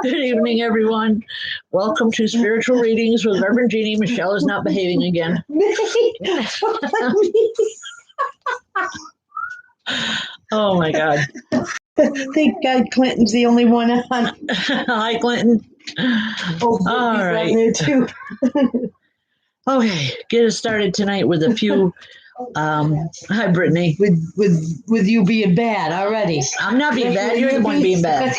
Good evening, everyone. Welcome to Spiritual Readings with Rev Jeanne. Michelle is not behaving again. Oh, my God. Thank God Clinton's the only one on. Hi, Clinton. Oh, All he's right. on there too. Okay, get us started tonight with a few. Hi, Brittany. With you being bad already. I'm not being bad. You're the one being bad.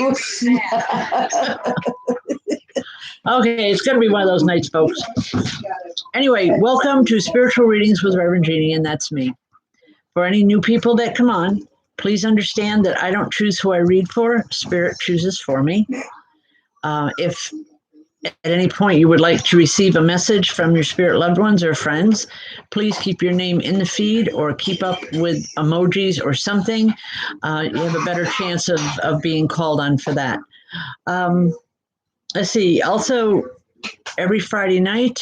Okay, it's going to be one of those nights, folks. Anyway, welcome to Spiritual Readings with Rev Jeanne, and that's me. For any new people that come on, please understand that I don't choose who I read for. Spirit chooses for me. If at any point you would like to receive a message from your spirit loved ones or friends, please keep your name in the feed or keep up with emojis or something. You have a better chance of being called on for that. Let's see. Also, every Friday night,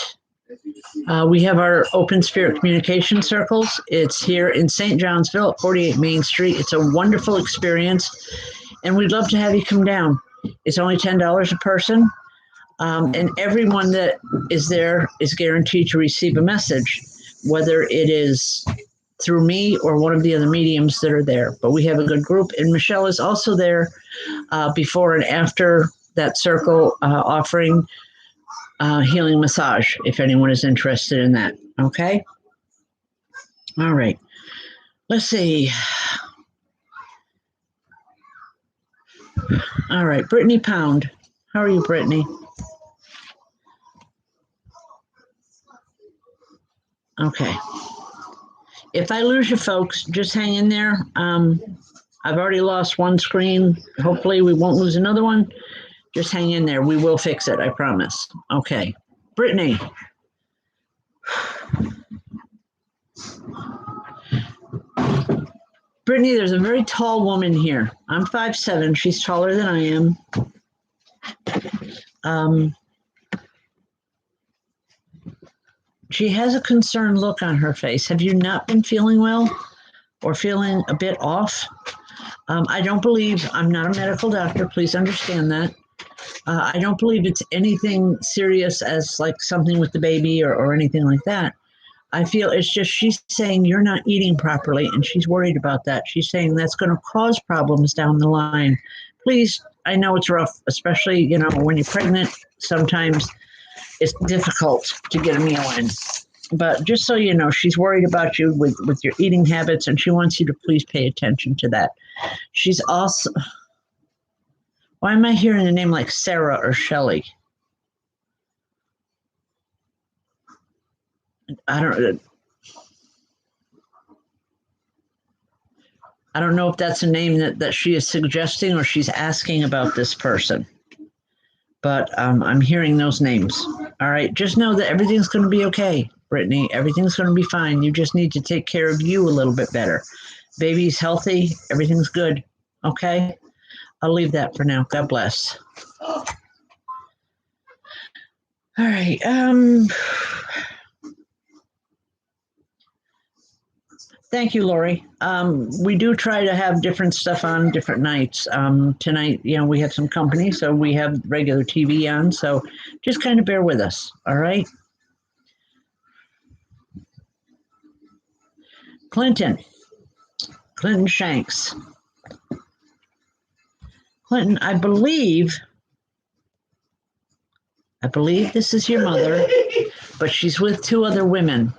we have our open spirit communication circles. It's here in St. Johnsville at 48 Main Street. It's a wonderful experience, and we'd love to have you come down. It's only $10 a person. And everyone that is there is guaranteed to receive a message, whether it is through me or one of the other mediums that are there. But we have a good group. And Michelle is also there before and after that circle offering healing massage, if anyone is interested in that. Okay? All right. Let's see. All right. Brittany Pound. How are you, Brittany? Okay. If I lose you folks, just hang in there. I've already lost one screen. Hopefully we won't lose another one. Just hang in there. We will fix it, I promise. Okay. Brittany. Brittany, there's a very tall woman here. I'm 5'7". She's taller than I am. She has a concerned look on her face. Have you not been feeling well or feeling a bit off? I don't believe, I'm not a medical doctor, please understand that. I don't believe it's anything serious as like something with the baby or anything like that. I feel it's just she's saying you're not eating properly and she's worried about that. She's saying that's going to cause problems down the line. Please, I know it's rough, especially, when you're pregnant, sometimes it's difficult to get a meal in. But just so you know, she's worried about you with your eating habits, and she wants you to please pay attention to that. She's also, why am I hearing a name like Sarah or Shelley? I don't know if that's a name that she is suggesting or she's asking about this person. But I'm hearing those names. All right. Just know that everything's going to be okay, Brittany. Everything's going to be fine. You just need to take care of you a little bit better. Baby's healthy. Everything's good. Okay. I'll leave that for now. God bless. All right. Thank you, Lori. We do try to have different stuff on different nights. Tonight, we have some company, so we have regular TV on. So just kind of bear with us, all right? Clinton Shanks. Clinton, I believe this is your mother, but she's with two other women.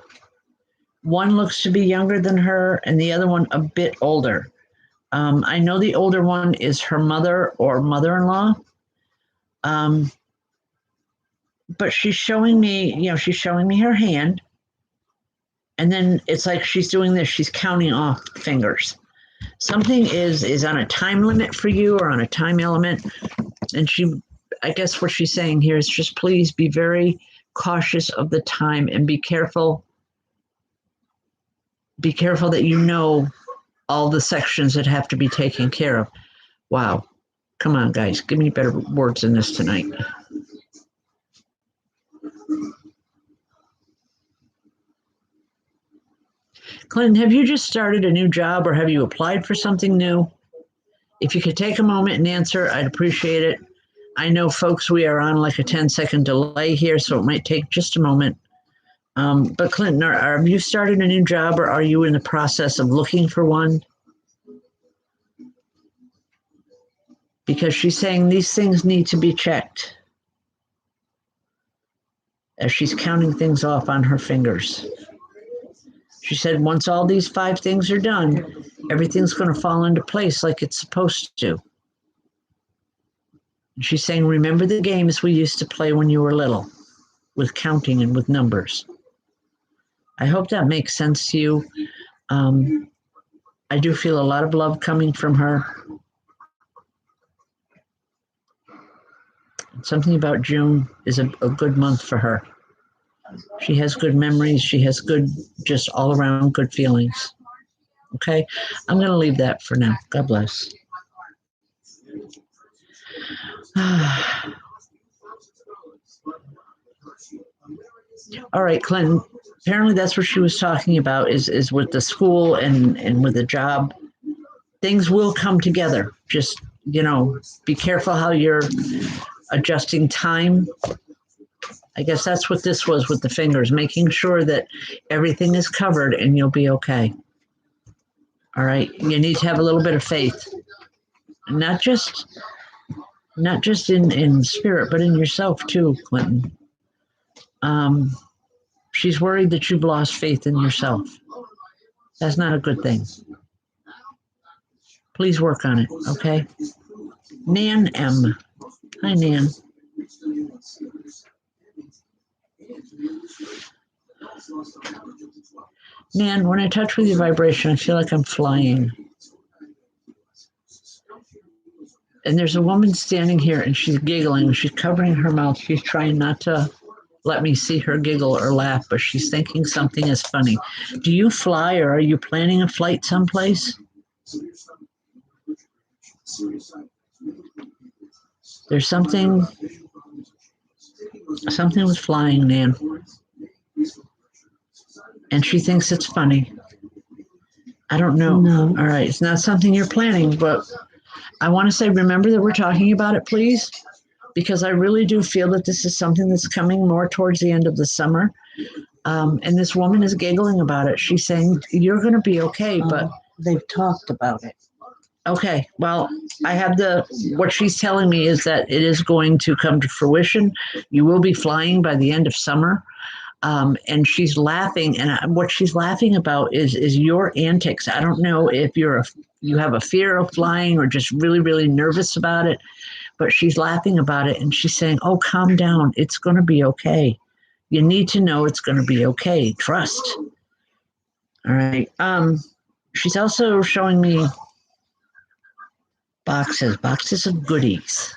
One looks to be younger than her and the other one a bit older. I know the older one is her mother or mother-in-law. But she's showing me her hand. And then it's like she's doing this. She's counting off fingers. Something is on a time limit for you or on a time element. And I guess what she's saying here is just please be very cautious of the time and be careful. Be careful that you know all the sections that have to be taken care of. Wow. Come on, guys. Give me better words than this tonight. Clinton, have you just started a new job or have you applied for something new? If you could take a moment and answer, I'd appreciate it. I know, folks, we are on like a 10-second delay here, so it might take just a moment. But Clinton, have you started a new job, or are you in the process of looking for one? Because she's saying these things need to be checked as she's counting things off on her fingers. She said once all these 5 things are done, everything's going to fall into place like it's supposed to. And she's saying, remember the games we used to play when you were little, with counting and with numbers. I hope that makes sense to you. I do feel a lot of love coming from her. Something about June is a good month for her. She has good memories. She has good, just all around good feelings. Okay, I'm going to leave that for now. God bless. All right, Clinton. Apparently, that's what she was talking about. Is with the school and with the job. Things will come together. Just be careful how you're adjusting time. I guess that's what this was with the fingers, making sure that everything is covered and you'll be okay. All right. You need to have a little bit of faith. Not just in spirit, but in yourself too, Clinton. She's worried that you've lost faith in yourself. That's not a good thing. Please work on it, okay? Nan M. Hi, Nan. Nan, when I touch with your vibration, I feel like I'm flying. And there's a woman standing here and she's giggling. She's covering her mouth. She's trying not to let me see her giggle or laugh, but she's thinking something is funny. Do you fly, or are you planning a flight someplace? There's something with flying, Nan. And she thinks it's funny. I don't know. No. All right. It's not something you're planning, but I want to say, remember that we're talking about it, please, because I really do feel that this is something that's coming more towards the end of the summer. And this woman is giggling about it. She's saying, you're going to be okay, but they've talked about it. Okay, well, I have what she's telling me is that it is going to come to fruition. You will be flying by the end of summer. And she's laughing, and what she's laughing about is your antics. I don't know if you have a fear of flying or just really, really nervous about it, but she's laughing about it, and she's saying, oh, calm down. It's going to be okay. You need to know it's going to be okay. Trust. All right. She's also showing me boxes of goodies.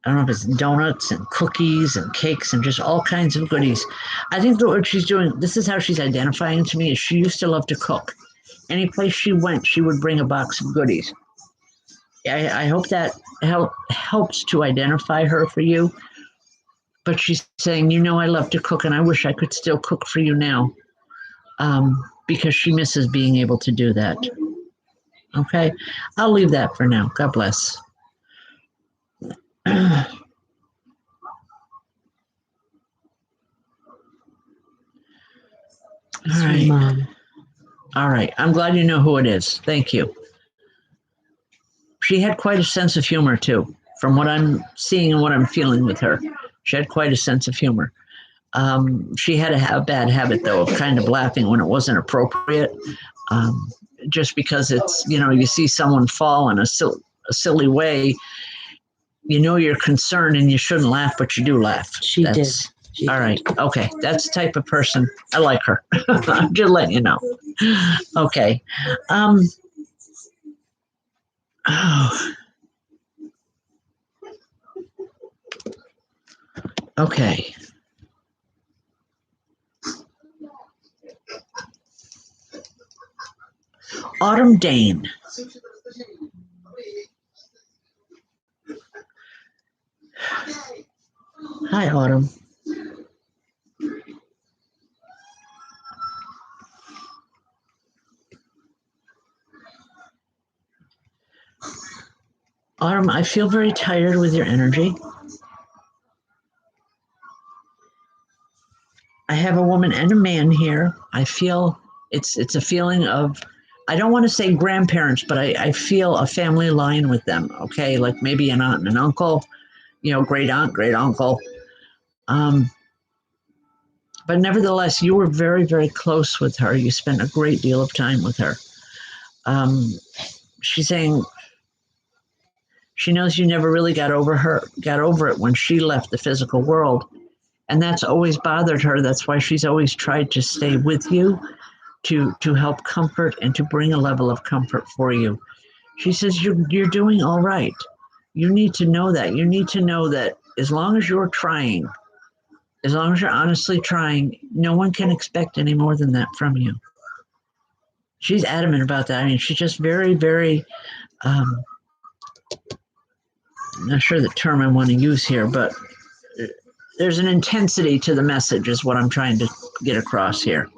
I don't know if it's donuts and cookies and cakes and just all kinds of goodies. I think that what she's doing, this is how she's identifying to me, is she used to love to cook. Any place she went, she would bring a box of goodies. I hope that helps to identify her for you. But she's saying, I love to cook and I wish I could still cook for you now, because she misses being able to do that. Okay, I'll leave that for now. God bless. All right. Mom. All right. I'm glad you know who it is. Thank you. She had quite a sense of humor, too, from what I'm seeing and what I'm feeling with her. She had quite a sense of humor. She had a bad habit, though, of kind of laughing when it wasn't appropriate, just because it's, you see someone fall in a silly way, you're concerned and you shouldn't laugh, but you do laugh. She did. All right. Okay. That's the type of person. I like her. I'm just letting you know. Okay. Okay. Autumn Dane. Hi, Autumn. Autumn, I feel very tired with your energy. I have a woman and a man here. I feel it's a feeling of, I don't want to say grandparents, but I feel a family line with them. Okay, like maybe an aunt and an uncle, great aunt, great uncle. Um, but nevertheless, you were very, very close with her. You spent a great deal of time with her. She's saying she knows you never really got over it when she left the physical world. And that's always bothered her. That's why she's always tried to stay with you to help comfort and to bring a level of comfort for you. She says you're doing all right. You need to know that. You need to know that as long as you're trying, as long as you're honestly trying, no one can expect any more than that from you. She's adamant about that. I mean, she's just very, very, I'm not sure the term I want to use here, but there's an intensity to the message is what I'm trying to get across here.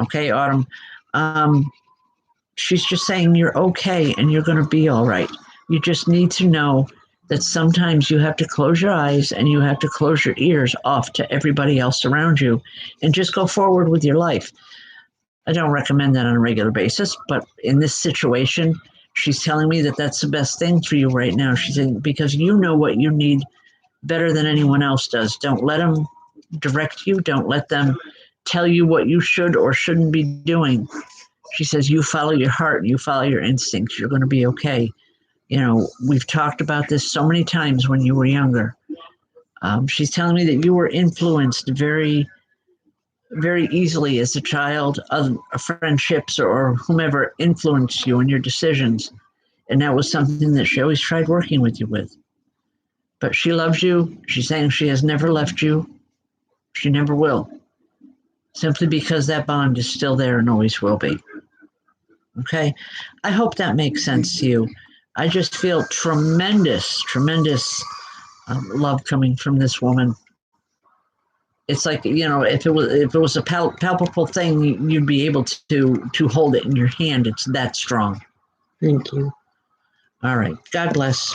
Okay, Autumn. She's just saying you're okay and you're going to be all right. You just need to know that sometimes you have to close your eyes and you have to close your ears off to everybody else around you and just go forward with your life. I don't recommend that on a regular basis, but in this situation, she's telling me that that's the best thing for you right now. She's saying, because you know what you need better than anyone else does. Don't let them direct you. Don't let them tell you what you should or shouldn't be doing. She says, you follow your heart, you follow your instincts, you're going to be okay. We've talked about this so many times when you were younger. She's telling me that you were influenced very, very easily as a child of friendships or whomever influenced you in your decisions. And that was something that she always tried working with you with. But she loves you. She's saying she has never left you. She never will. Simply because that bond is still there and always will be. Okay? I hope that makes sense to you. I just feel tremendous, tremendous love coming from this woman. It's like, if it was a palpable thing, you'd be able to hold it in your hand. It's that strong. Thank you. All right. God bless.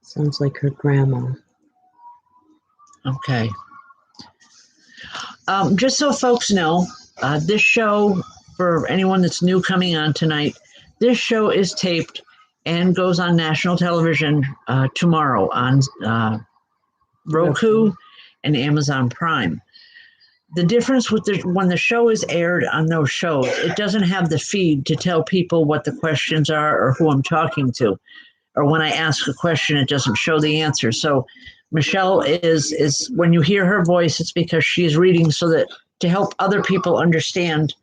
Sounds like her grandma. Okay. Just so folks know, this show, for anyone that's new coming on tonight, this show is taped and goes on national television tomorrow on Roku and Amazon Prime. The difference with when the show is aired on those shows, it doesn't have the feed to tell people what the questions are or who I'm talking to. Or when I ask a question, it doesn't show the answer. So Michelle is when you hear her voice, it's because she's reading so that to help other people understand,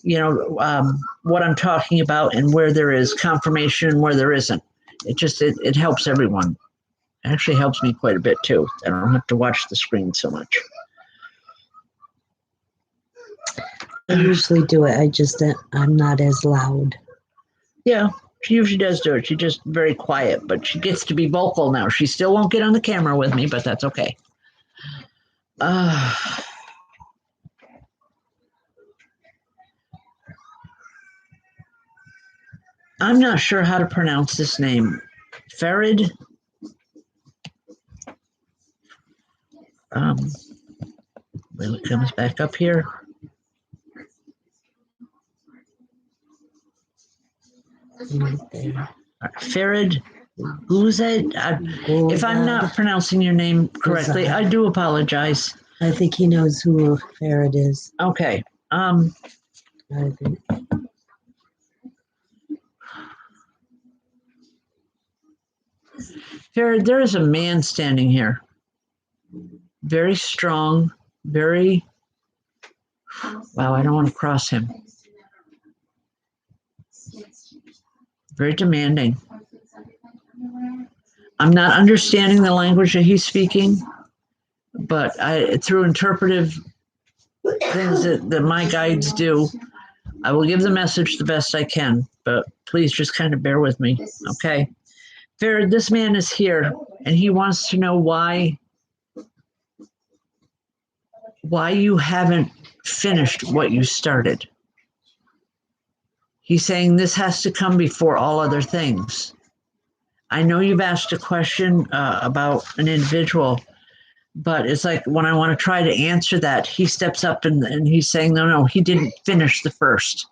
what I'm talking about and where there is confirmation and where there isn't. It helps everyone. It actually helps me quite a bit too. I don't have to watch the screen so much. I usually do it. I'm not as loud. Yeah, she usually does do it. She's just very quiet, but she gets to be vocal now. She still won't get on the camera with me, but that's okay. I'm not sure how to pronounce this name. Farid. Well, it comes back up here. Farid Guzed. If I'm not pronouncing your name correctly, I do apologize. I think he knows who Farad is. Okay. I think. Farid, there is a man standing here. Very strong, very, wow, I don't want to cross him. Very demanding. I'm not understanding the language that he's speaking, but through interpretive things that my guides do, I will give the message the best I can, but please just kind of bear with me, okay? Farid, this man is here, and he wants to know why you haven't finished what you started. He's saying this has to come before all other things. I know you've asked a question about an individual, but it's like when I want to try to answer that, he steps up and he's saying, no, he didn't finish the first.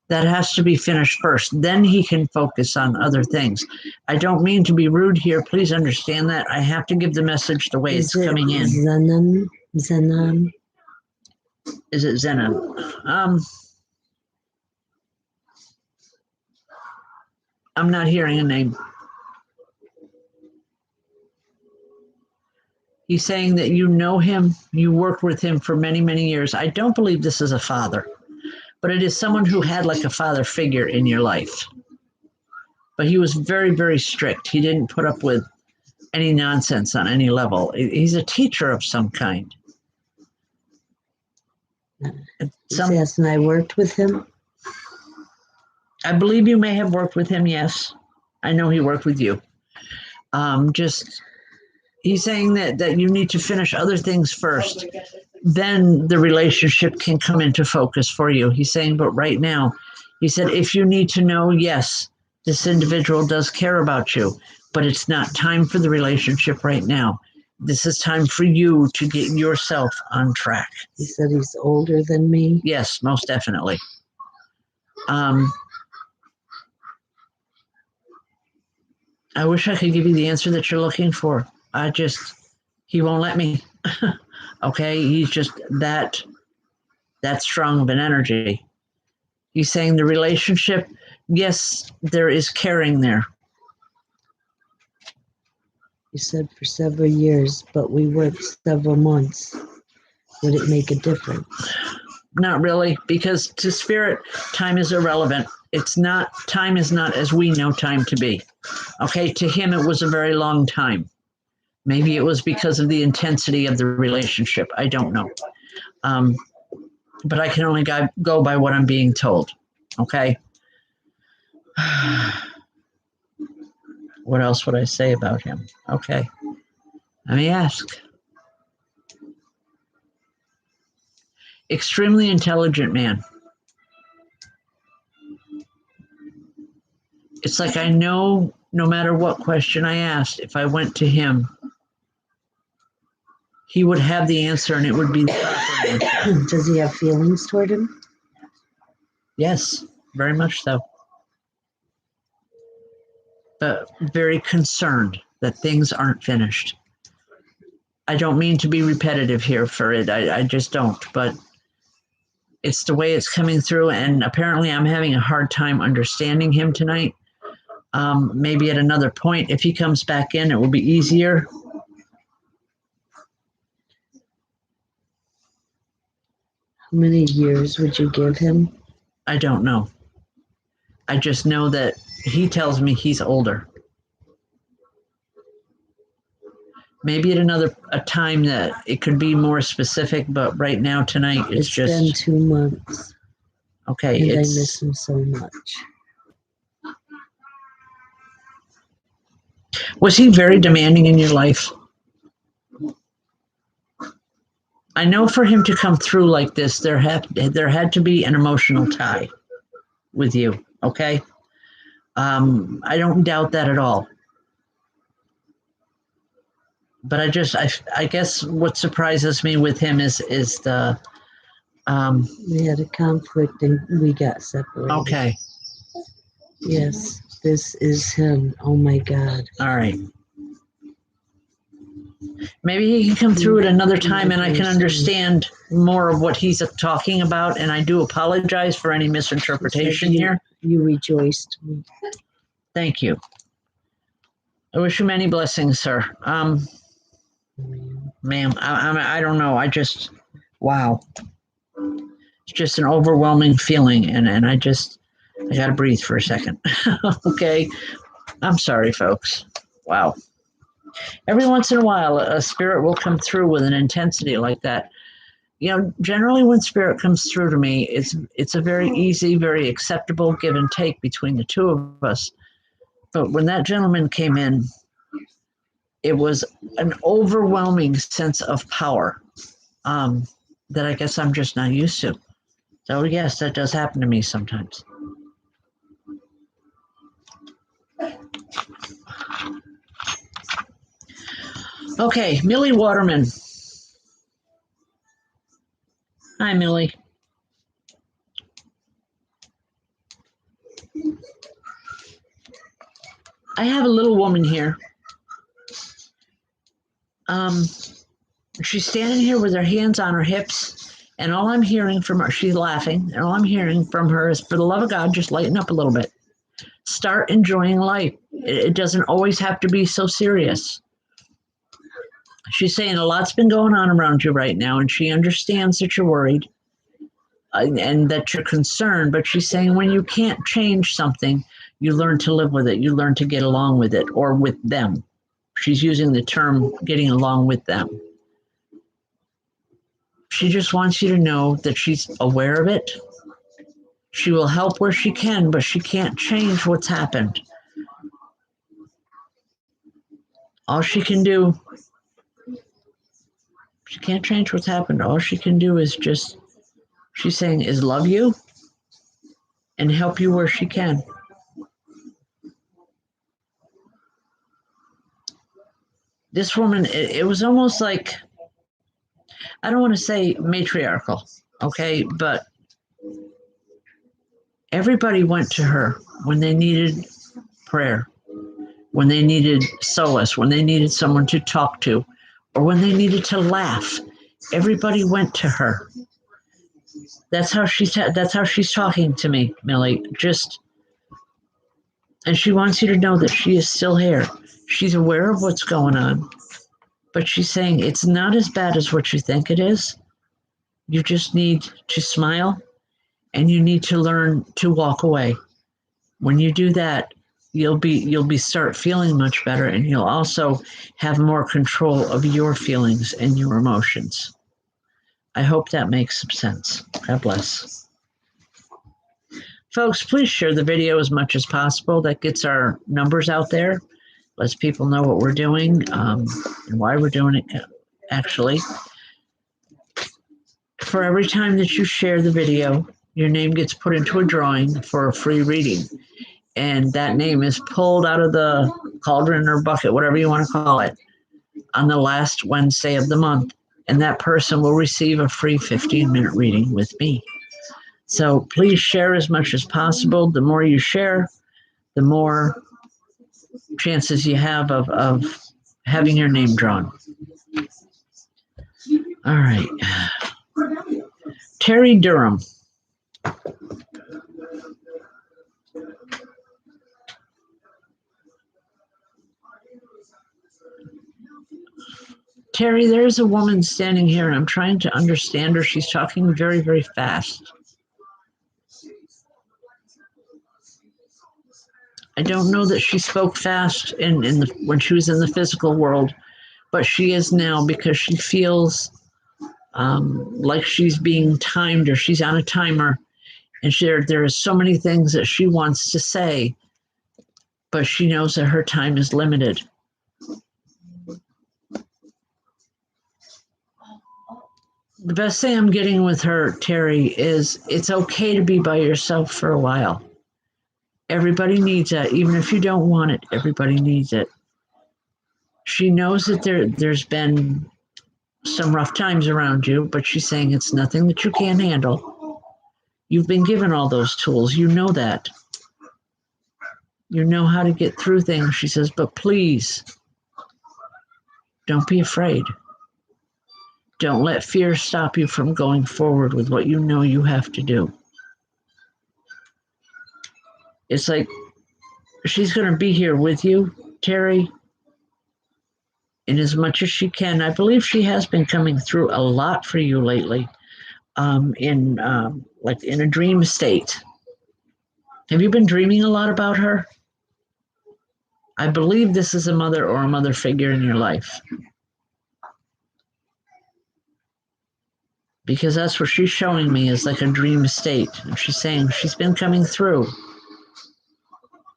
That has to be finished first. Then he can focus on other things. I don't mean to be rude here. Please understand that. I have to give the message the way it's coming in. Zenon? Is it Zenon? I'm not hearing a name. He's saying that you know him, you worked with him for many, many years. I don't believe this is a father, but it is someone who had like a father figure in your life. But he was very, very strict. He didn't put up with any nonsense on any level. He's a teacher of some kind. Yes, and I worked with him. I believe you may have worked with him, yes. I know he worked with you. He's saying that you need to finish other things first. Then the relationship can come into focus for you. He's saying, but right now, he said, if you need to know, yes, this individual does care about you, but it's not time for the relationship right now. This is time for you to get yourself on track. He said he's older than me. Yes, most definitely. I wish I could give you the answer that you're looking for. He won't let me. Okay, he's just that strong of an energy. He's saying the relationship, yes, there is caring there. He said for several years, but we worked several months. Would it make a difference? Not really, because to spirit, time is irrelevant. Time is not as we know time to be. Okay, to him, it was a very long time. Maybe it was because of the intensity of the relationship. I don't know. But I can only go by what I'm being told. Okay. What else would I say about him? Okay. Let me ask. Extremely intelligent man. It's like I know no matter what question I asked, if I went to him, he would have the answer and it would be the proper answer. Does he have feelings toward him? Yes, very much so. But very concerned that things aren't finished. I don't mean to be repetitive here for it. I just don't. But it's the way it's coming through. And apparently I'm having a hard time understanding him tonight. Maybe at another point, if he comes back in, it will be easier. How many years would you give him? I don't know. I just know that he tells me he's older. Maybe at a time that it could be more specific, but right now tonight it's just been 2 months. Okay, and I miss him so much. Was he very demanding in your life? I know for him to come through like this, there had to be an emotional tie with you. Okay, I don't doubt that at all. But I guess what surprises me with him is the. We had a conflict and we got separated. Okay. Yes, this is him. Oh my God. All right. Maybe he can come through at another time and I can understand more of what he's talking about. And I do apologize for any misinterpretation here. You rejoiced me. Thank you. I wish you many blessings, sir. Ma'am, I don't know. Wow. It's just an overwhelming feeling. And I got to breathe for a second. Okay. I'm sorry, folks. Wow. Every once in a while, a spirit will come through with an intensity like that. You know, generally when spirit comes through to me, it's a very easy, very acceptable give and take between the two of us. But when that gentleman came in, it was an overwhelming sense of power that I guess I'm just not used to. So yes, that does happen to me sometimes. Okay, Millie Waterman. Hi, Millie. I have a little woman here. She's standing here with her hands on her hips, and all I'm hearing from her, she's laughing, and all I'm hearing from her is, for the love of God, just lighten up a little bit. Start enjoying life. It doesn't always have to be so serious. She's saying a lot's been going on around you right now, and she understands that you're worried and that you're concerned, but she's saying when you can't change something, you learn to live with it. You learn to get along with it or with them. She's using the term getting along with them. She just wants you to know that she's aware of it. She will help where she can, but she can't change what's happened. All she can do, she can't change what's happened. All she can do is just, she's saying, is love you and help you where she can. This woman, it was almost like, I don't want to say matriarchal, okay, but everybody went to her when they needed prayer, when they needed solace, when they needed someone to talk to, or when they needed to laugh. Everybody went to her. That's how she's talking to me, Millie. And she wants you to know that she is still here. She's aware of what's going on, but she's saying it's not as bad as what you think it is. You just need to smile, and you need to learn to walk away. When you do that, you'll be start feeling much better, and you'll also have more control of your feelings and your emotions. I hope that makes some sense. God bless. Folks, please share the video as much as possible. That gets our numbers out there, lets people know what we're doing and why we're doing it, actually. For every time that you share the video, your name gets put into a drawing for a free reading. And that name is pulled out of the cauldron or bucket, whatever you want to call it, on the last Wednesday of the month. And that person will receive a free 15-minute reading with me. So please share as much as possible. The more you share, the more chances you have of having your name drawn. All right. Terry Durham. Terry, there's a woman standing here, and I'm trying to understand her. She's talking very, very fast. I don't know that she spoke fast when she was in the physical world, but she is now, because she feels like she's being timed, or she's on a timer, and there are so many things that she wants to say, but she knows that her time is limited. The best thing I'm getting with her, Terry, is it's okay to be by yourself for a while. Everybody needs that. Even if you don't want it, everybody needs it. She knows that there's been some rough times around you, but she's saying it's nothing that you can't handle. You've been given all those tools. You know that. You know how to get through things, she says, but please, don't be afraid. Don't let fear stop you from going forward with what you know you have to do. It's like she's going to be here with you, Terry, in as much as she can. I believe she has been coming through a lot for you lately, in a dream state. Have you been dreaming a lot about her? I believe this is a mother or a mother figure in your life, because that's what she's showing me, is like a dream state. And she's saying she's been coming through,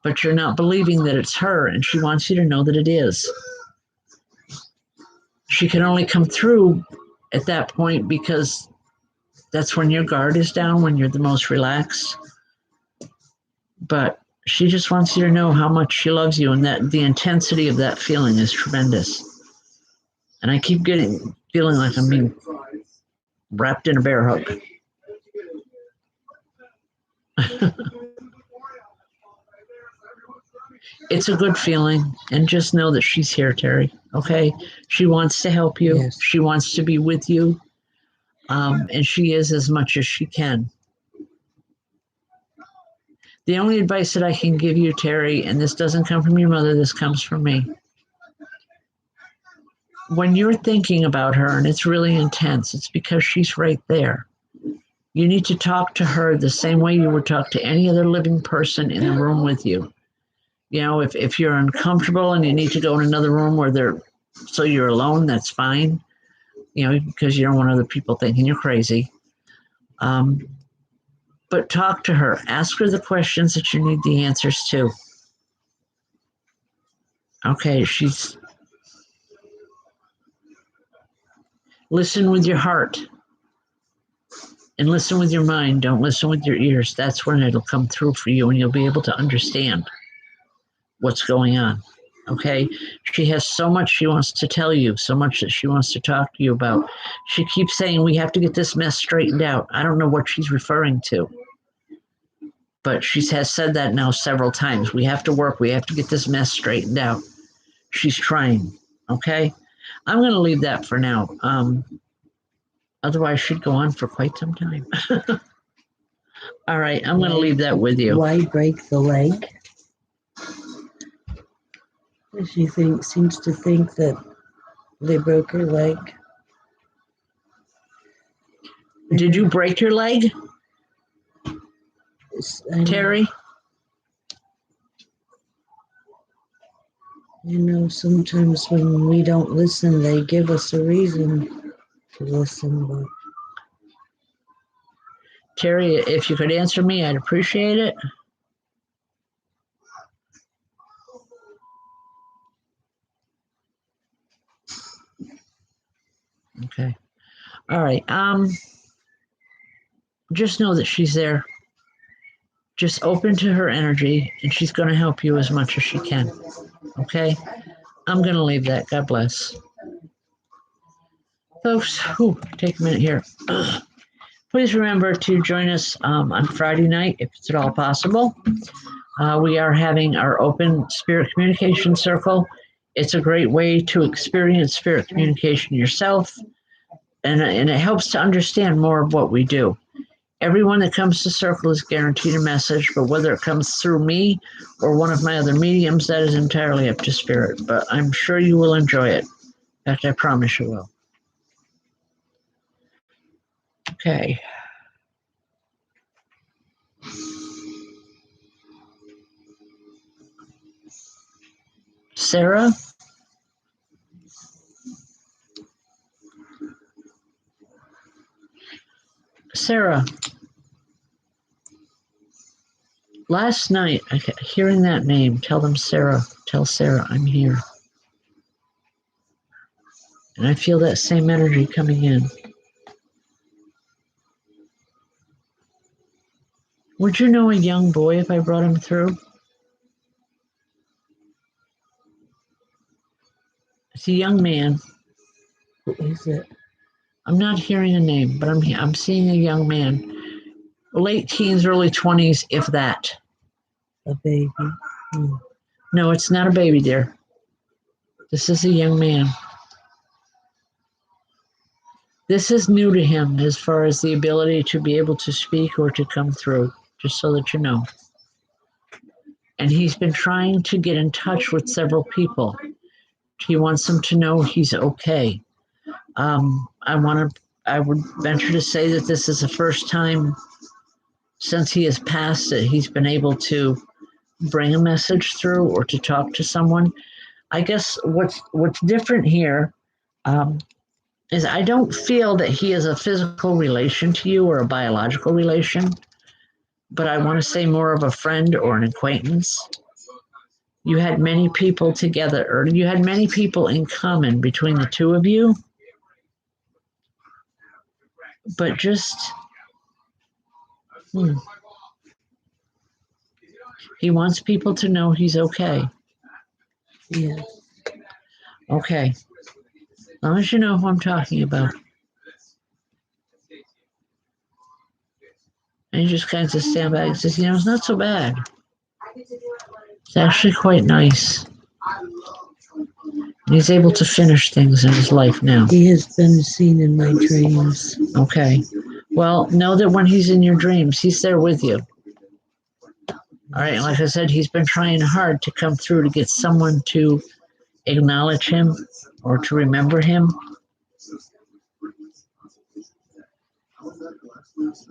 but you're not believing that it's her, and she wants you to know that it is. She can only come through at that point because that's when your guard is down, when you're the most relaxed. But she just wants you to know how much she loves you, and that the intensity of that feeling is tremendous. And I keep feeling like I'm being wrapped in a bear hug. It's a good feeling, and just know that she's here, Terry. Okay, she wants to help you. Yes. She wants to be with you, and she is as much as she can. The only advice that I can give you, Terry, and this doesn't come from your mother, this comes from me. When you're thinking about her and it's really intense, it's because she's right there. You need to talk to her the same way you would talk to any other living person in the room with you. You know, if you're uncomfortable and you need to go in another room so you're alone, that's fine. You know, because you don't want other people thinking you're crazy. But talk to her. Ask her the questions that you need the answers to. Okay, listen with your heart and listen with your mind. Don't listen with your ears. That's when it'll come through for you and you'll be able to understand what's going on. Okay, she has so much she wants to tell you, so much that she wants to talk to you about. She keeps saying, we have to get this mess straightened out. I don't know what she's referring to, but she has said that now several times. We have to work. We have to get this mess straightened out. She's trying. Okay, I'm going to leave that for now. Otherwise, she'd go on for quite some time. All right, I'm going to leave that with you. Why break the leg? She seems to think that they broke her leg. Did you break your leg, Terry? You know, sometimes when we don't listen, they give us a reason to listen. But Terry, if you could answer me, I'd appreciate it. Okay. All right. Just know that she's there. Just open to her energy, and she's going to help you as much as she can. Okay? I'm going to leave that. God bless. Folks, take a minute here. Please remember to join us on Friday night, if it's at all possible. We are having our open spirit communication circle. It's a great way to experience spirit communication yourself, and it helps to understand more of what we do. Everyone that comes to Circle is guaranteed a message, but whether it comes through me or one of my other mediums, that is entirely up to Spirit. But I'm sure you will enjoy it. In fact, I promise you will. Okay. Sarah? Sarah. Last night, I kept hearing that name. Tell them Sarah. Tell Sarah I'm here. And I feel that same energy coming in. Would you know a young boy if I brought him through? It's a young man. who is it? I'm not hearing a name, but I'm seeing a young man. Late teens, early 20s, if that. A baby. No, it's not a baby, dear. This is a young man. This is new to him as far as the ability to be able to speak or to come through, just so that you know. And he's been trying to get in touch with several people. He wants them to know he's okay. I would venture to say that this is the first time since he has passed that he's been able to bring a message through or to talk to someone. I guess what's different here is I don't feel that he is a physical relation to you or a biological relation, but I want to say more of a friend or an acquaintance. You had many people together, or you had many people in common between the two of you, but just he wants people to know he's okay. Yeah. Okay. long as you know who I'm talking about. And he just kind of stand back and says, it's not so bad. It's actually quite nice. And he's able to finish things in his life now. He has been seen in my dreams. Okay. Well, know that when he's in your dreams, he's there with you. All right. And like I said, he's been trying hard to come through to get someone to acknowledge him or to remember him.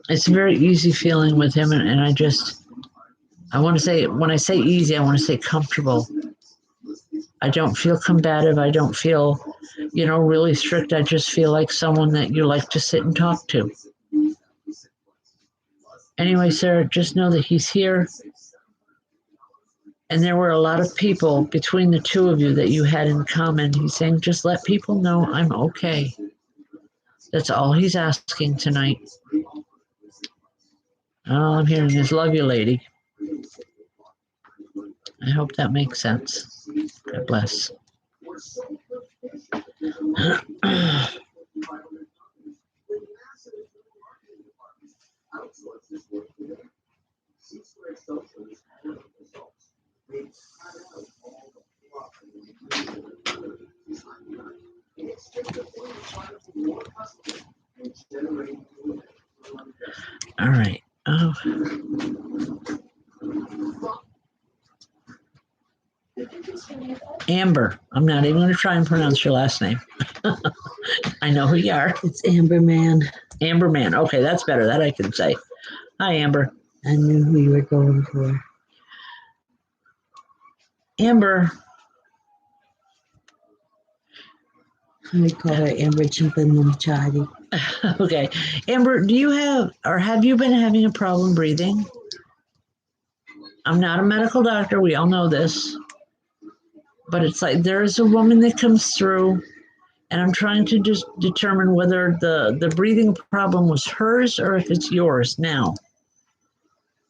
It's a very easy feeling with him. And I want to say, when I say easy, I want to say comfortable. I don't feel combative. I don't feel, really strict. I just feel like someone that you like to sit and talk to. Anyway, Sarah, just know that he's here. And there were a lot of people between the two of you that you had in common. He's saying, just let people know I'm okay. That's all he's asking tonight. All I'm hearing is love you, lady. I hope that makes sense. God bless. All right. Oh. Amber. I'm not even going to try and pronounce your last name. I know who you are. It's Amber Man. Amber Man. Okay, that's better. That I can say. Hi, Amber. I knew who you were going for. Amber. We call her Amber Chimpinumchadi. Okay. Amber, have you been having a problem breathing? I'm not a medical doctor. We all know this. But it's like there is a woman that comes through, and I'm trying to just determine whether the breathing problem was hers or if it's yours now.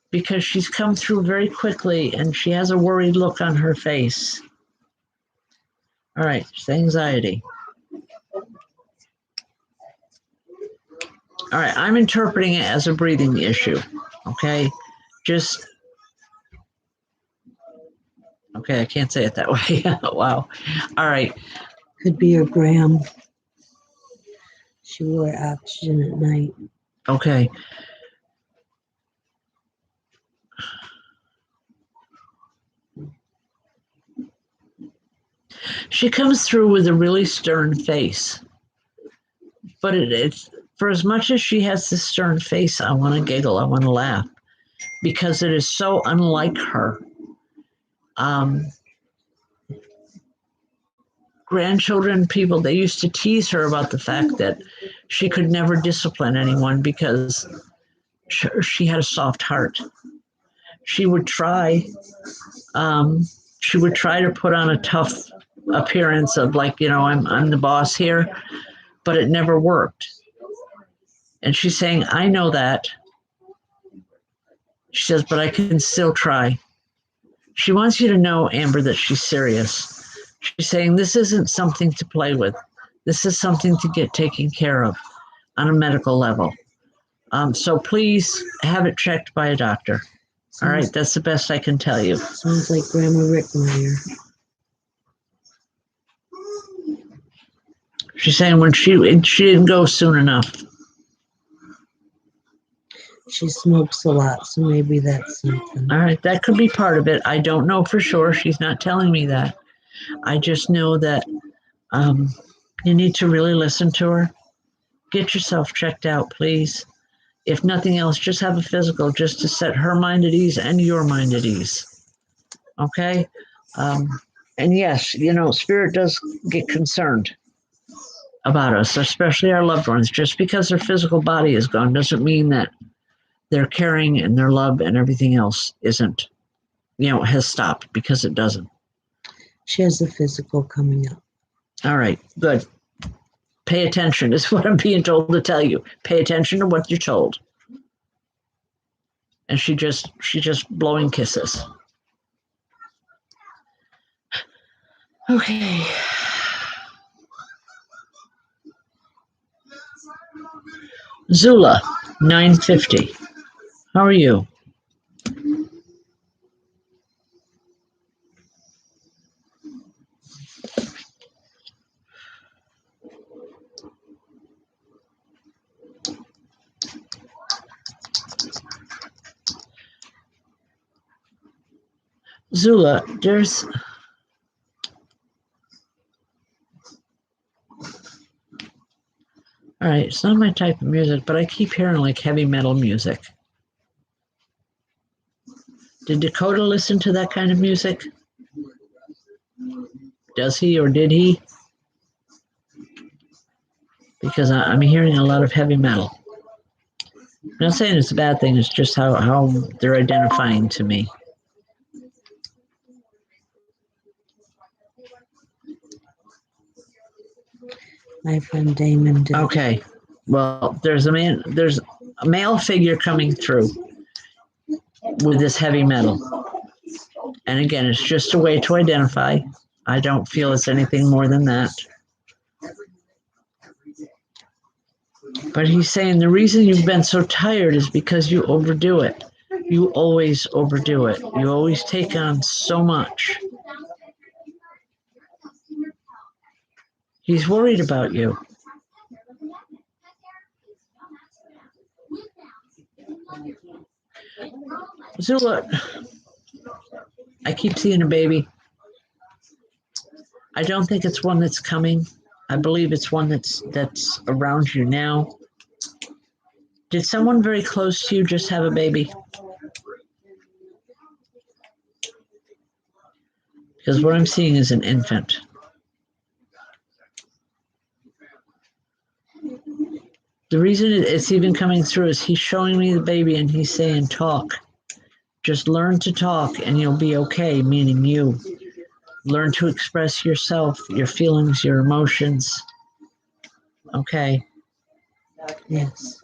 Because she's come through very quickly, and she has a worried look on her face. All right, it's anxiety. All right, I'm interpreting it as a breathing issue, okay? Okay, I can't say it that way. Wow. All right. Could be her gram. She wore oxygen at night. Okay. She comes through with a really stern face. But it's for as much as she has this stern face, I want to giggle, I want to laugh, because it is so unlike her. Grandchildren, people, they used to tease her about the fact that she could never discipline anyone because she had a soft heart. She would try. She would try to put on a tough appearance of like, I'm the boss here, but it never worked. And she's saying, I know that. She says, but I can still try. She wants you to know, Amber, that she's serious. She's saying this isn't something to play with. This is something to get taken care of on a medical level. So please have it checked by a doctor. All right, that's the best I can tell you. Sounds like Grandma Rickmeyer. She's saying when she didn't go soon enough. She smokes a lot, so maybe that's something. All right, that could be part of it. I don't know for sure. She's not telling me that. I just know that you need to really listen to her. Get yourself checked out, please. If nothing else, just have a physical just to set her mind at ease and your mind at ease. Okay? And yes, Spirit does get concerned about us, especially our loved ones. Just because their physical body is gone doesn't mean that their caring and their love and everything else isn't, has stopped, because it doesn't. She has a physical coming up. All right, good. Pay attention is what I'm being told to tell you. Pay attention to what you're told. And she's just blowing kisses. Okay. Zula, 950. How are you? Zula, there's... All right, it's not my type of music, but I keep hearing like heavy metal music. Did Dakota listen to that kind of music? Does he or did he? Because I'm hearing a lot of heavy metal. I'm not saying it's a bad thing, it's just how they're identifying to me. My friend Damon did. Okay. Well, there's a male figure coming through with this heavy metal. And again, it's just a way to identify. I don't feel it's anything more than that. But he's saying the reason you've been so tired is because you overdo it. You always overdo it. You always take on so much. He's worried about you. Zula, I keep seeing a baby. I don't think it's one that's coming. I believe it's one that's around you now. Did someone very close to you just have a baby? Because what I'm seeing is an infant. The reason it's even coming through is he's showing me the baby and he's saying, talk. Just learn to talk and you'll be okay, meaning you. Learn to express yourself, your feelings, your emotions. Okay. Yes.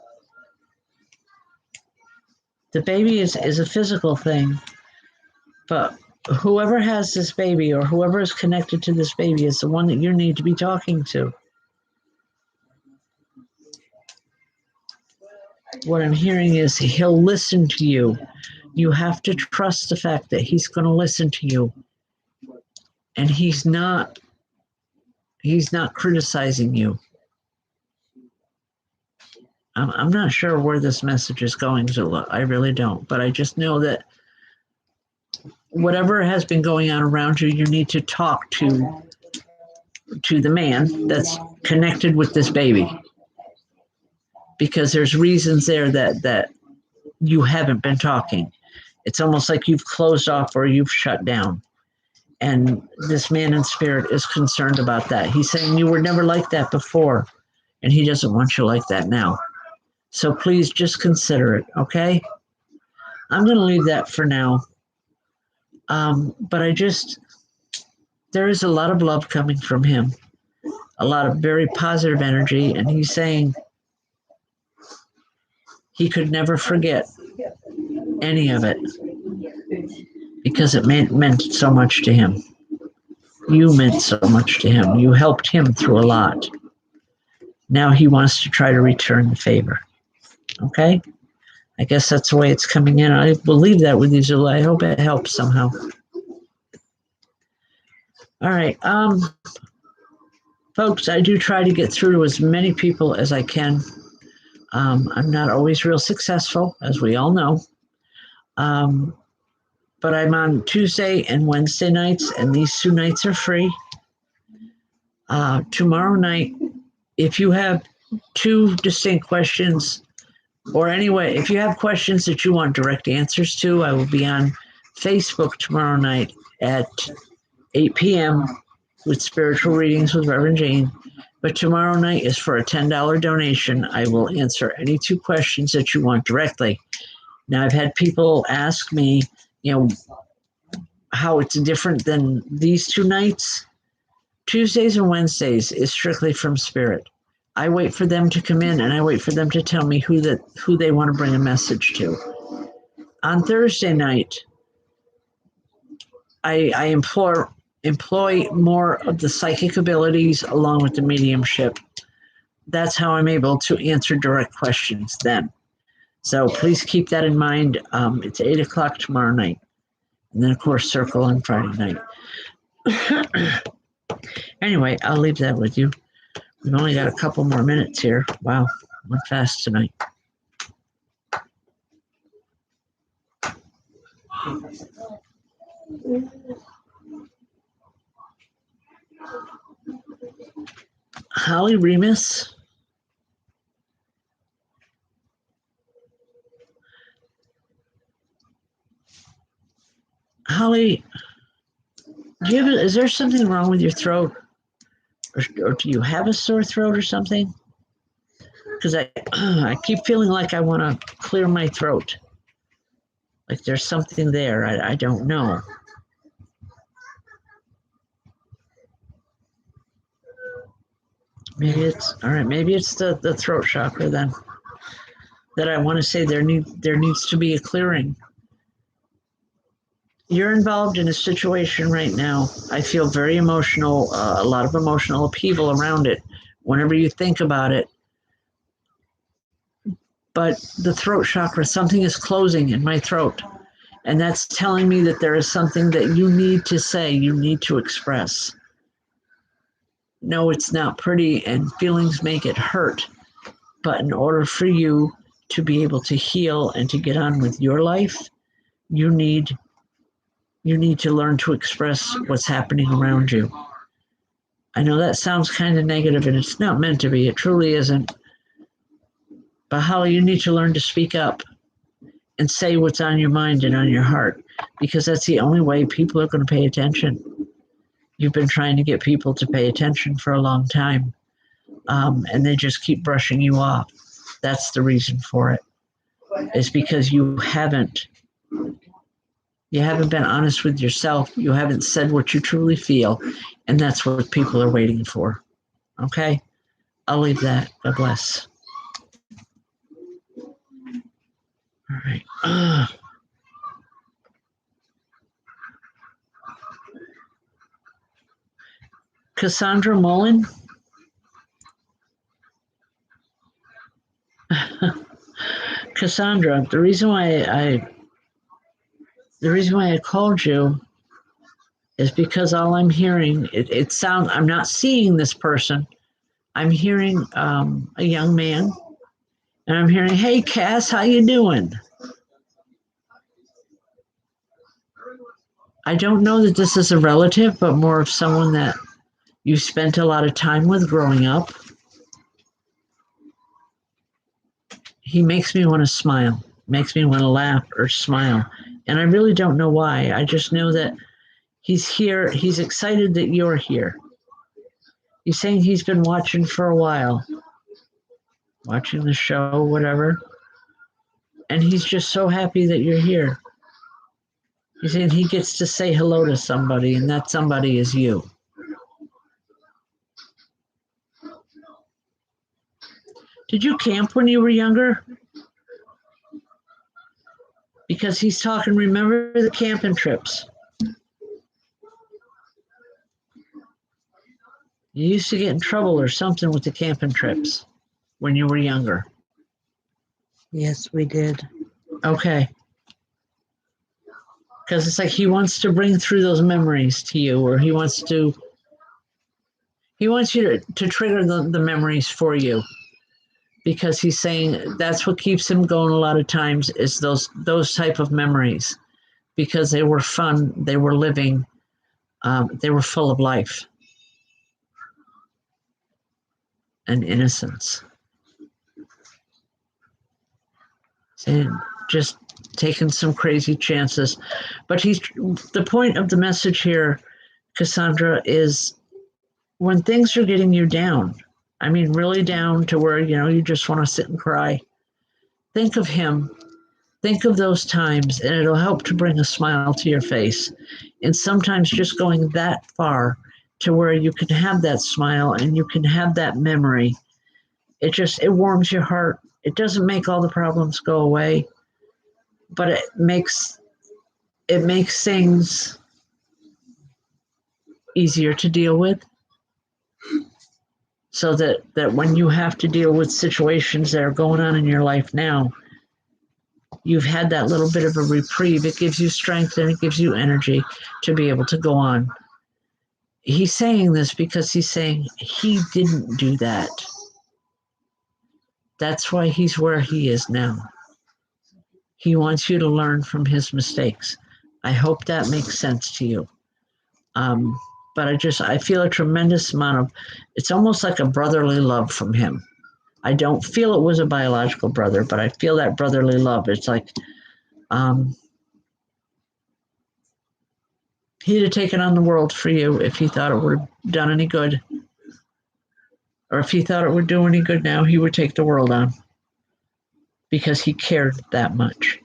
The baby is a physical thing, but whoever has this baby or whoever is connected to this baby is the one that you need to be talking to. What I'm hearing is he'll listen to you. You have to trust the fact that he's going to listen to you. And he's not criticizing you. I'm not sure where this message is going, Zula. I really don't. But I just know that whatever has been going on around you, you need to talk to the man that's connected with this baby. Because there's reasons there that you haven't been talking. It's almost like you've closed off or you've shut down. And this man in spirit is concerned about that. He's saying you were never like that before, and he doesn't want you like that now. So please just consider it, okay? I'm going to leave that for now. But there is a lot of love coming from him, a lot of very positive energy, and he's saying he could never forget any of it because it meant so much to him. You meant so much to him. You helped him through a lot. Now he wants to try to return the favor. Okay? I guess that's the way it's coming in. I believe that with you, Zula. I hope it helps somehow. All right. Folks, I do try to get through to as many people as I can. I'm not always real successful, as we all know. But I'm on Tuesday and Wednesday nights, and these 2 nights are free. Tomorrow night, if you have 2 distinct questions, or anyway, if you have questions that you want direct answers to, I will be on Facebook tomorrow night at 8 p.m. with Spiritual Readings with Rev Jeanne. But tomorrow night is for a $10 donation. I will answer any 2 questions that you want directly. Now, I've had people ask me, how it's different than these 2 nights. Tuesdays and Wednesdays is strictly from Spirit. I wait for them to come in and I wait for them to tell me who they want to bring a message to. On Thursday night, I employ more of the psychic abilities along with the mediumship. that's how I'm able to answer direct questions then. So please keep that in mind. It's 8 o'clock tomorrow night. And then, of course, circle on Friday night. Anyway, I'll leave that with you. We've only got a couple more minutes here. Wow, went fast tonight. Holly Remus. Holly, is there something wrong with your throat? Or do you have a sore throat or something? Because I keep feeling like I want to clear my throat. Like there's something there. I don't know. Maybe it's all right. Maybe it's the throat chakra then. That I want to say there needs to be a clearing. You're involved in a situation right now. I feel very emotional, a lot of emotional upheaval around it whenever you think about it. But the throat chakra, something is closing in my throat. And that's telling me that there is something that you need to say, you need to express. No, it's not pretty and feelings make it hurt. But in order for you to be able to heal and to get on with your life, you need to learn to express what's happening around you. I know that sounds kind of negative and it's not meant to be. It truly isn't. But Holly, you need to learn to speak up and say what's on your mind and on your heart, because that's the only way people are going to pay attention. You've been trying to get people to pay attention for a long time, and they just keep brushing you off. That's the reason for it. It's because you haven't been honest with yourself. You haven't said what you truly feel, and that's what people are waiting for. Okay? I'll leave that. God bless. All right. Cassandra Mullen. Cassandra, the reason why I called you is because all I'm hearing, it sounds, I'm not seeing this person. I'm hearing a young man, and I'm hearing, "Hey, Cass, how you doing?" I don't know that this is a relative, but more of someone that you spent a lot of time with growing up. He makes me want to smile, makes me want to laugh or smile. And I really don't know why. I just know that he's here. He's excited that you're here. He's saying he's been watching for a while, watching the show, whatever. And he's just so happy that you're here. He's saying he gets to say hello to somebody, and that somebody is you. Did you camp when you were younger? Because he's talking, remember the camping trips. You used to get in trouble or something with the camping trips when you were younger. Yes, we did. Okay. Because it's like he wants to bring through those memories to you, or he wants you to trigger the memories for you. Because he's saying that's what keeps him going a lot of times is those type of memories, because they were fun, they were living, they were full of life and innocence. And just taking some crazy chances. But the point of the message here, Cassandra, is when things are getting you down, I mean, really down to where, you just want to sit and cry, think of him. Think of those times, and it'll help to bring a smile to your face. And sometimes just going that far to where you can have that smile and you can have that memory, it warms your heart. It doesn't make all the problems go away, but it makes things easier to deal with. so that when you have to deal with situations that are going on in your life now, you've had that little bit of a reprieve. It gives you strength and it gives you energy to be able to go on. He's saying this because he's saying he didn't do that. That's why he's where he is now. He wants you to learn from his mistakes. I hope that makes sense to you. But I feel a tremendous amount of, it's almost like a brotherly love from him. I don't feel it was a biological brother, but I feel that brotherly love. It's like he'd have taken on the world for you if he thought it would have done any good. Or if he thought it would do any good now, he would take the world on because he cared that much.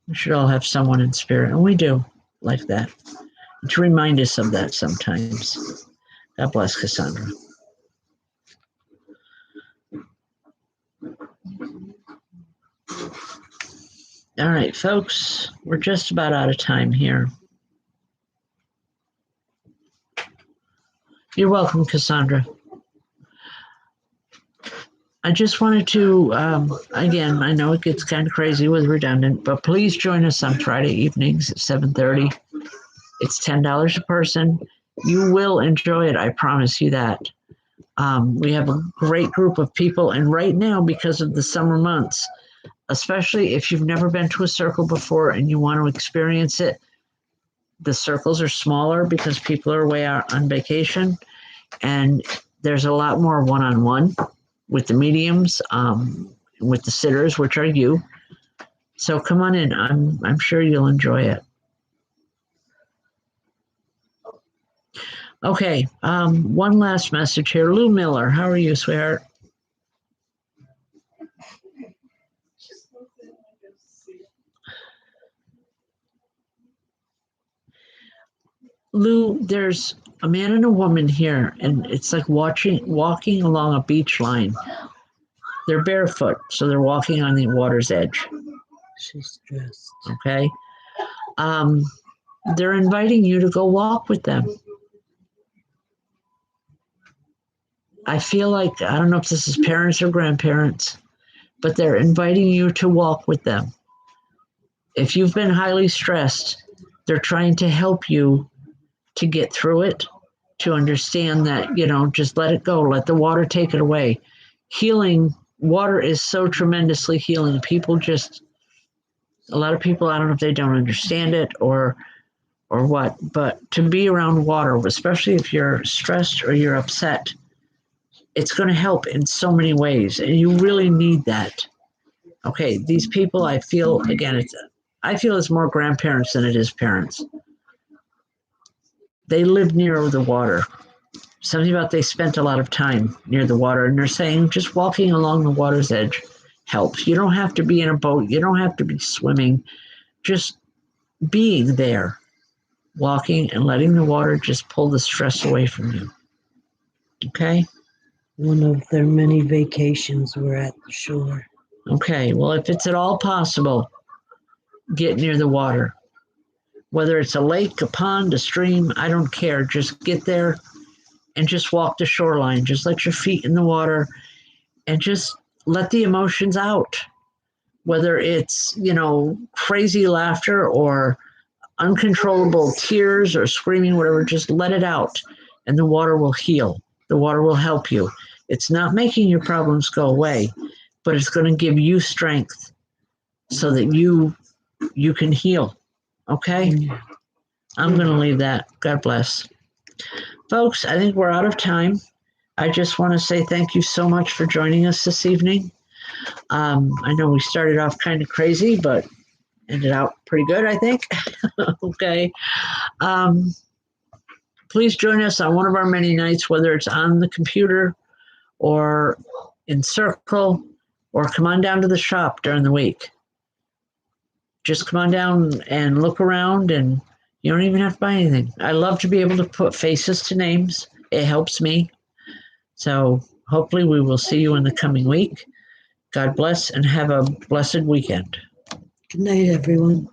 We should all have someone in spirit, and we do, like that. To remind us of that sometimes. God bless, Cassandra. All right, folks, we're just about out of time here. You're welcome, Cassandra. I just wanted to, again, I know it gets kind of crazy with redundant, but please join us on Friday evenings at 7:30. It's $10 a person. You will enjoy it, I promise you that. We have a great group of people, and right now, because of the summer months, especially if you've never been to a circle before and you want to experience it, the circles are smaller because people are away out on vacation, and there's a lot more one-on-one with the mediums, with the sitters, which are you. So come on in. I'm sure you'll enjoy it. Okay, one last message here. Lou Miller, how are you, sweetheart? Lou, there's a man and a woman here, and it's like walking along a beach line. They're barefoot, so they're walking on the water's edge. She's stressed. Okay. They're inviting you to go walk with them. I feel like, I don't know if this is parents or grandparents, but they're inviting you to walk with them. If you've been highly stressed, they're trying to help you to get through it, to understand that, just let it go, let the water take it away. Healing, water is so tremendously healing. A lot of people, I don't know if they don't understand it or what, but to be around water, especially if you're stressed or you're upset, it's going to help in so many ways, and you really need that. Okay, these people, I feel, again, I feel it's more grandparents than it is parents. They live near the water. Something about they spent a lot of time near the water, and they're saying just walking along the water's edge helps. You don't have to be in a boat. You don't have to be swimming. Just being there, walking and letting the water just pull the stress away from you. Okay? One of their many vacations were at the shore. Okay, well, if it's at all possible, get near the water. Whether it's a lake, a pond, a stream, I don't care. Just get there and just walk the shoreline. Just let your feet in the water and just let the emotions out. Whether it's, crazy laughter or uncontrollable tears or screaming, whatever, just let it out and the water will heal. The water will help you. It's not making your problems go away, but it's going to give you strength so that you can heal. Okay? I'm going to leave that. God bless. Folks, I think we're out of time. I just want to say thank you so much for joining us this evening. I know we started off kind of crazy, but ended out pretty good, I think. Okay. Please join us on one of our many nights, whether it's on the computer or in circle, or come on down to the shop during the week. Just come on down and look around, and you don't even have to buy anything. I love to be able to put faces to names. It helps me. So hopefully we will see you in the coming week. God bless and have a blessed weekend. Good night, everyone.